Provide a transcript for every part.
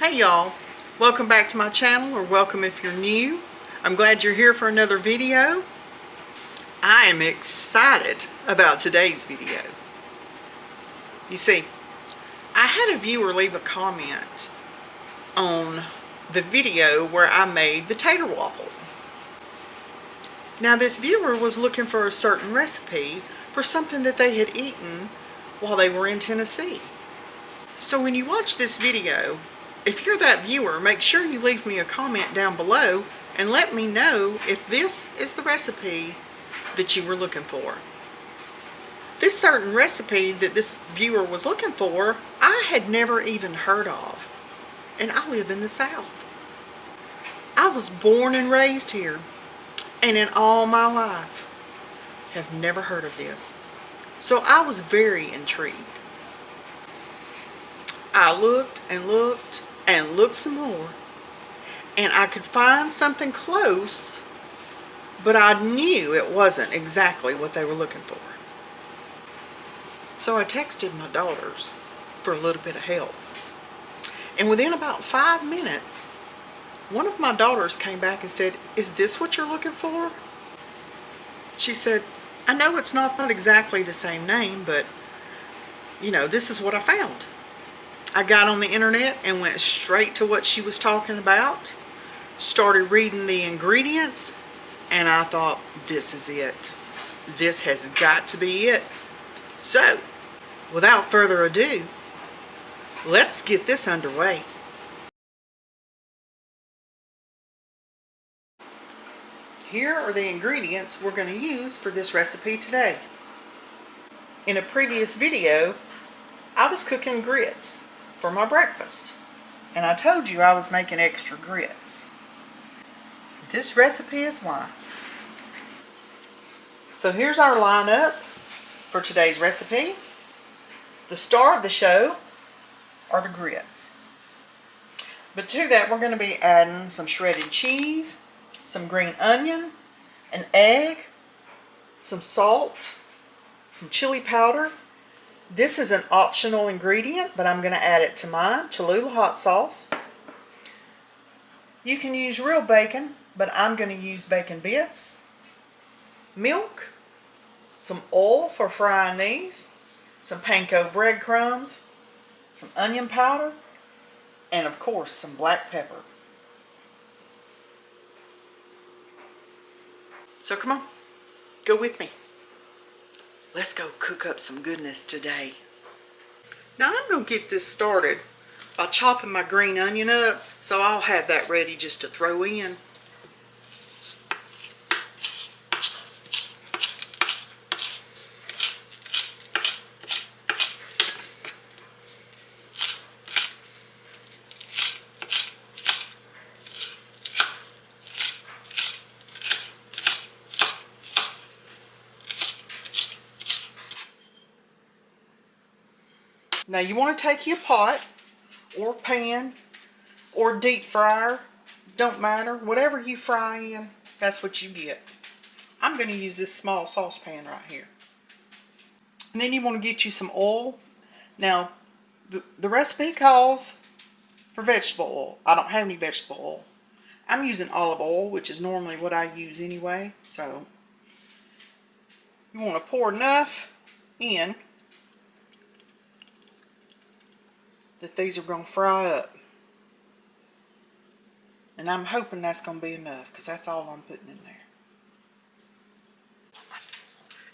Hey y'all, welcome back to my channel, or welcome if you're new. I'm glad you're here for another video. I am excited about today's video. You see, I had a viewer leave a comment on the video where I made the tater waffle. Now this viewer was looking for a certain recipe for something that they had eaten while they were in Tennessee. So when you watch this video, if you're that viewer, make sure you leave me a comment down below and let me know if this is the recipe that you were looking for. This certain recipe that this viewer was looking for, I had never even heard of. And I live in the South. I was born and raised here, and in all my life have never heard of this. So I was very intrigued. I looked and looked and looked some more, and I could find something close, but I knew it wasn't exactly what they were looking for. So I texted my daughters for a little bit of help, and within about 5 minutes, one of my daughters came back and said, "Is this what you're looking for?" She said, "I know it's not exactly the same name, but you know, this is what I found." I got on the internet and went straight to what she was talking about, started reading the ingredients, and I thought, this is it. This has got to be it. So, without further ado, let's get this underway. Here are the ingredients we're going to use for this recipe today. In a previous video, I was cooking grits for my breakfast, and I told you I was making extra grits. This recipe is why. So here's our lineup for today's recipe. The star of the show are the grits, but to that we're going to be adding some shredded cheese, some green onion, an egg, some salt, some chili powder. This is an optional ingredient, but I'm going to add it to mine, Cholula hot sauce. You can use real bacon, but I'm going to use bacon bits. Milk, some oil for frying these, some Panko breadcrumbs, some onion powder, and of course some black pepper. So come on, go with me. Let's go cook up some goodness today. Now I'm going to get this started by chopping my green onion up, so I'll have that ready just to throw in. Now you want to take your pot or pan or deep fryer, don't matter, whatever you fry in, that's what you get. I'm going to use this small saucepan right here. And then you want to get you some oil. Now the recipe calls for vegetable oil. I don't have any vegetable oil. I'm using olive oil, which is normally what I use anyway. So you want to pour enough in that these are going to fry up. And I'm hoping that's going to be enough, because that's all I'm putting in there.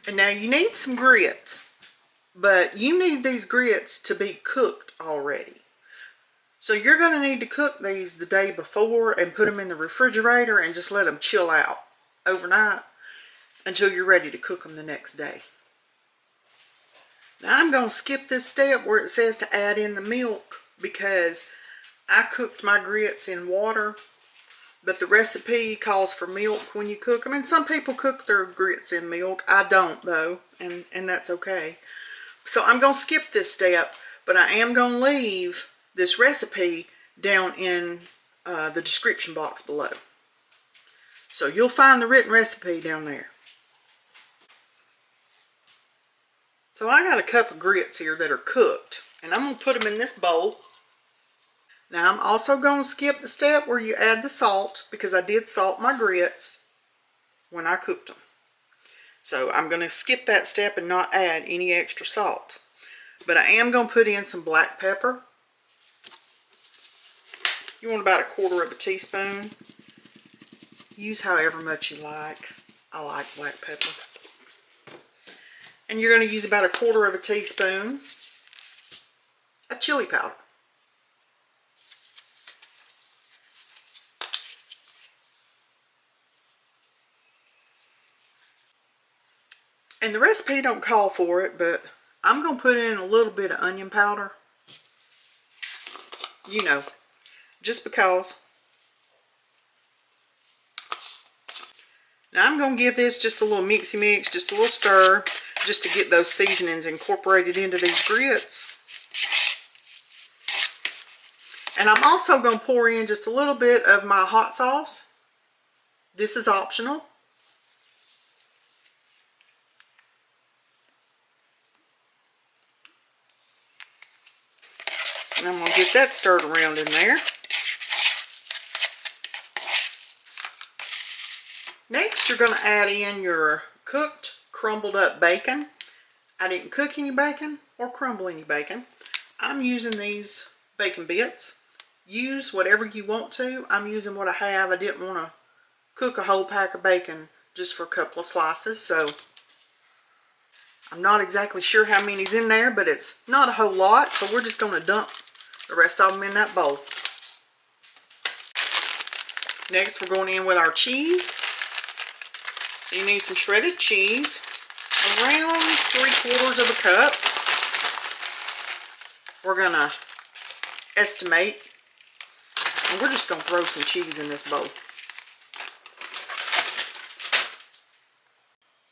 And now you need some grits, but you need these grits to be cooked already. So you're going to need to cook these the day before and put them in the refrigerator and just let them chill out overnight until you're ready to cook them the next day. Now I'm going to skip this step where it says to add in the milk, because I cooked my grits in water, but the recipe calls for milk when you cook them. And some people cook their grits in milk. I don't though, and that's okay. So I'm going to skip this step, but I am going to leave this recipe down in the description box below. So you'll find the written recipe down there. So I got a cup of grits here that are cooked, and I'm going to put them in this bowl. Now I'm also going to skip the step where you add the salt because I did salt my grits when I cooked them. So I'm going to skip that step and not add any extra salt. But I am going to put in some black pepper. You want about 1/4 teaspoon. Use however much you like. I like black pepper. And you're going to use about 1/4 teaspoon of chili powder. And the recipe don't call for it, but I'm going to put in a little bit of onion powder. You know, just because. Now I'm going to give this just a little mixy mix, just a little stir, just to get those seasonings incorporated into these grits. And I'm also going to pour in just a little bit of my hot sauce. This is optional. And I'm going to get that stirred around in there. Next, you're going to add in your cooked, crumbled up bacon. I didn't cook any bacon or crumble any bacon. I'm using these bacon bits. Use whatever you want to. I'm using what I have. I didn't want to cook a whole pack of bacon just for a couple of slices, so I'm not exactly sure how many's in there, but it's not a whole lot, so we're just going to dump the rest of them in that bowl. Next, we're going in with our cheese. So you need some shredded cheese, around 3/4 cup. We're going to estimate, and we're just going to throw some cheese in this bowl.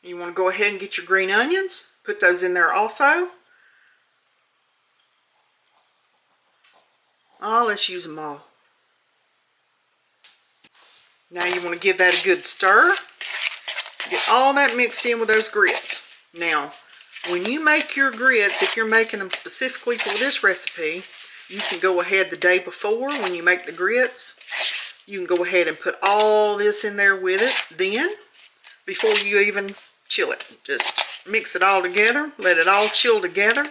You want to go ahead and get your green onions, put those in there also. Oh, let's use them all. Now you want to give that a good stir. Get all that mixed in with those grits. Now, when you make your grits, if you're making them specifically for this recipe, you can go ahead the day before when you make the grits. You can go ahead and put all this in there with it then, before you even chill it. Just mix it all together, let it all chill together.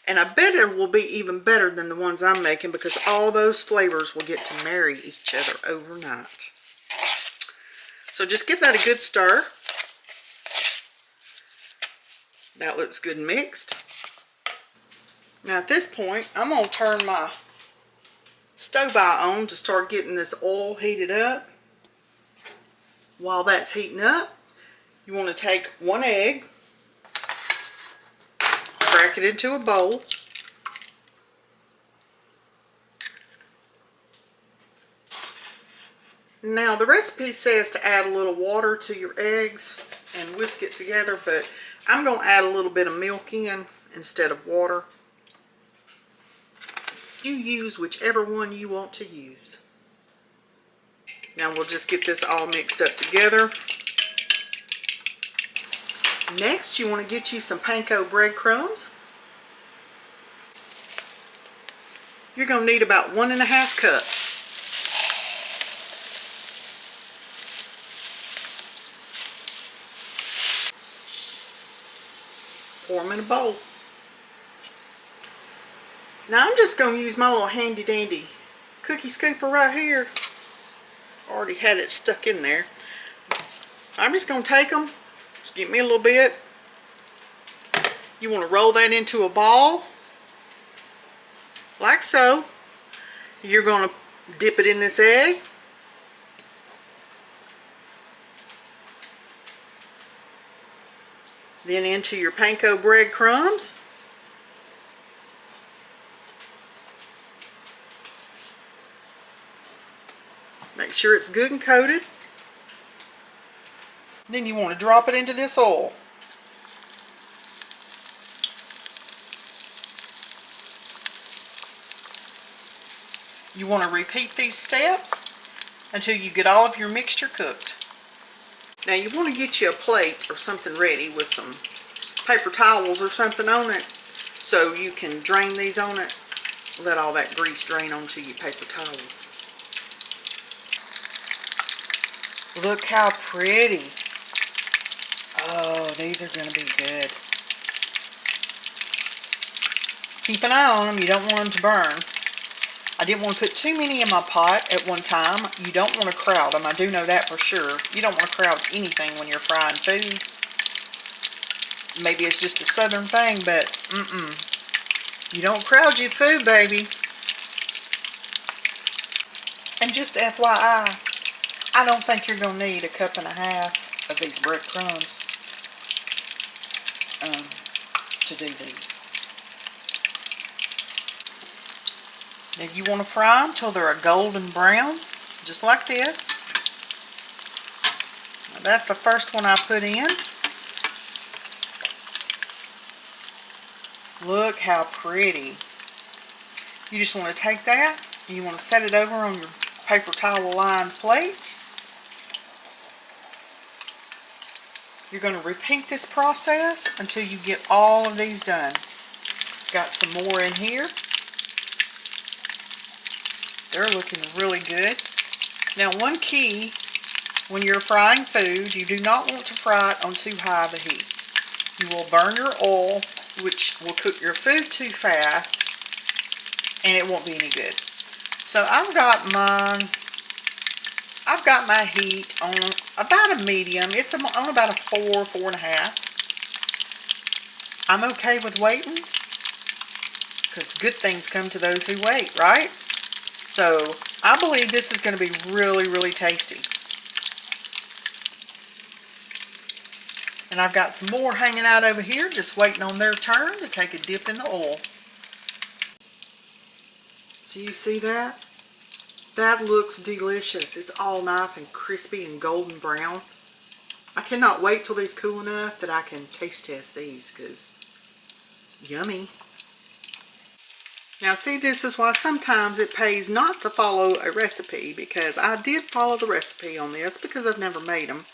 And I bet it will be even better than the ones I'm making because all those flavors will get to marry each other overnight. So just give that a good stir. That looks good and mixed. Now at this point, I'm going to turn my stove eye on to start getting this oil heated up. While that's heating up, you want to take 1 egg, crack it into a bowl. Now the recipe says to add a little water to your eggs and whisk it together, but I'm going to add a little bit of milk in instead of water. You use whichever one you want to use. Now we'll just get this all mixed up together. Next, you want to get you some Panko breadcrumbs. You're going to need about 1½ cups. Pour them in a bowl. Now I'm just going to use my little handy dandy cookie scooper right here. Already had it stuck in there. I'm just going to take them. Just give me a little bit. You want to roll that into a ball. Like so. You're going to dip it in this egg. Then into your Panko breadcrumbs. Make sure it's good and coated. Then you want to drop it into this oil. You want to repeat these steps until you get all of your mixture cooked. Now you want to get you a plate or something ready with some paper towels or something on it so you can drain these on it. let all that grease drain onto your paper towels. Look how pretty. Oh, these are going to be good. Keep an eye on them. You don't want them to burn. I didn't want to put too many in my pot at one time. You don't want to crowd them. I do know that for sure. You don't want to crowd anything when you're frying food. Maybe it's just a southern thing, but you don't crowd your food, baby. And just FYI, I don't think you're going to need 1.5 cups of these breadcrumbs to do these. Now you want to fry them till they're a golden brown, just like this. Now that's the first one I put in. Look how pretty. You just want to take that and you want to set it over on your paper towel lined plate. You're going to repeat this process until you get all of these done. Got some more in here. They're looking really good. Now, one key when you're frying food, you do not want to fry it on too high of a heat. You will burn your oil, which will cook your food too fast, and it won't be any good. So I've got my heat on about a medium. It's on about a 4.5. I'm okay with waiting, because good things come to those who wait, right? So I believe this is going to be really, really tasty. And I've got some more hanging out over here, just waiting on their turn to take a dip in the oil. So you see that? That looks delicious. It's all nice and crispy and golden brown. I cannot wait till these cool enough that I can taste test these, because yummy. Now see, this is why sometimes it pays not to follow a recipe, because I did follow the recipe on this because I've never made them.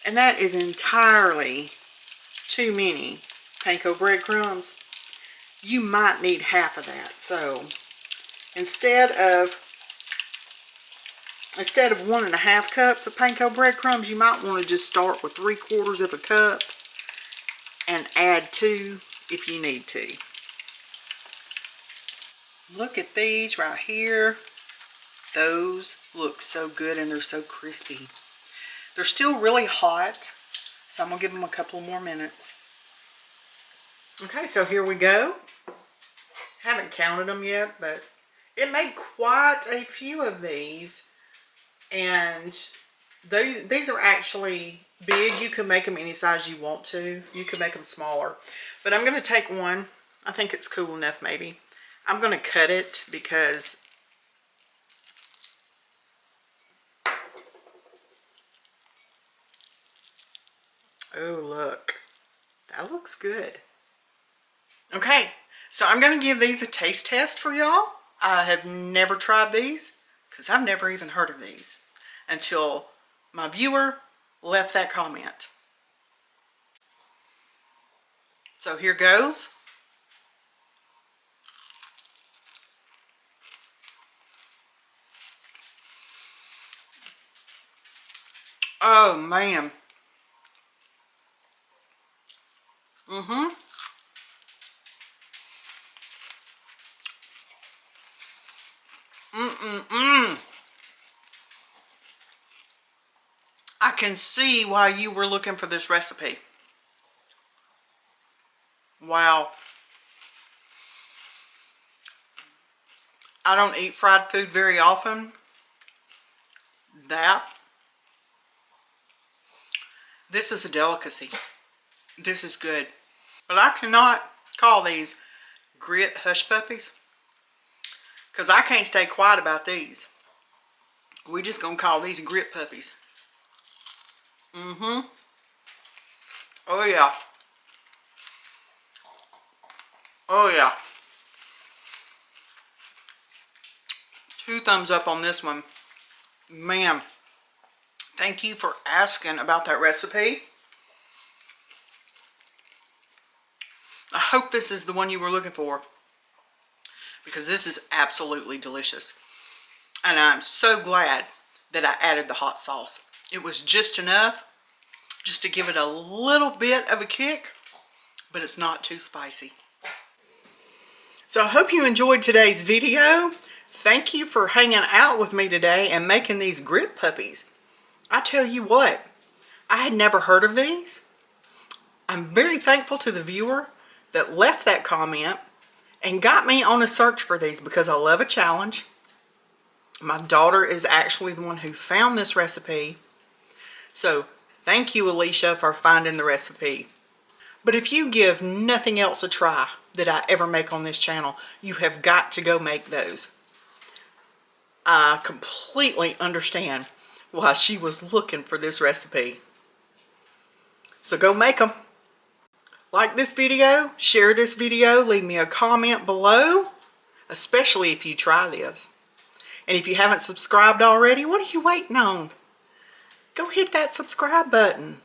And that is entirely too many panko breadcrumbs. You might need half of that. So instead of 1.5 cups of panko breadcrumbs, you might want to just start with 3/4 cup and add 2 if you need to. Look at these right here. Those look so good and they're so crispy. They're still really hot, so I'm going to give them a couple more minutes. Okay, so here we go. Haven't counted them yet, but it made quite a few of these. And these are actually big. You can make them any size you want to. You can make them smaller. But I'm going to take one. I think it's cool enough maybe. I'm going to cut it because oh, look. That looks good. Okay, so I'm going to give these a taste test for y'all. I have never tried these because I've never even heard of these until my viewer left that comment. So here goes. Oh, man. I can see why you were looking for this recipe. Wow. I don't eat fried food very often. This is a delicacy. This is good. But I cannot call these Grit Hushpuppies because I can't stay quiet about these. We're just going to call these Grit Puppies. Oh, yeah. Oh, yeah. 2 thumbs up on this one. Man, thank you for asking about that recipe. I hope this is the one you were looking for. because this is absolutely delicious. And I'm so glad that I added the hot sauce. It was just enough just to give it a little bit of a kick, but it's not too spicy. So I hope you enjoyed today's video. Thank you for hanging out with me today and making these Grit Puppies. I tell you what, I had never heard of these. I'm very thankful to the viewer that left that comment and got me on a search for these because I love a challenge. My daughter is actually the one who found this recipe. So thank you, Alicia, for finding the recipe. But if you give nothing else a try that I ever make on this channel, you have got to go make those. I completely understand why she was looking for this recipe. So go make them. Like this video, share this video, leave me a comment below, especially if you try this. And if you haven't subscribed already, what are you waiting on? Go hit that subscribe button.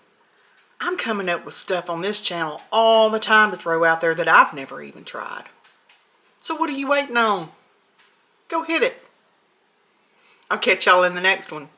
I'm coming up with stuff on this channel all the time to throw out there that I've never even tried. So what are you waiting on? Go hit it. I'll catch y'all in the next one.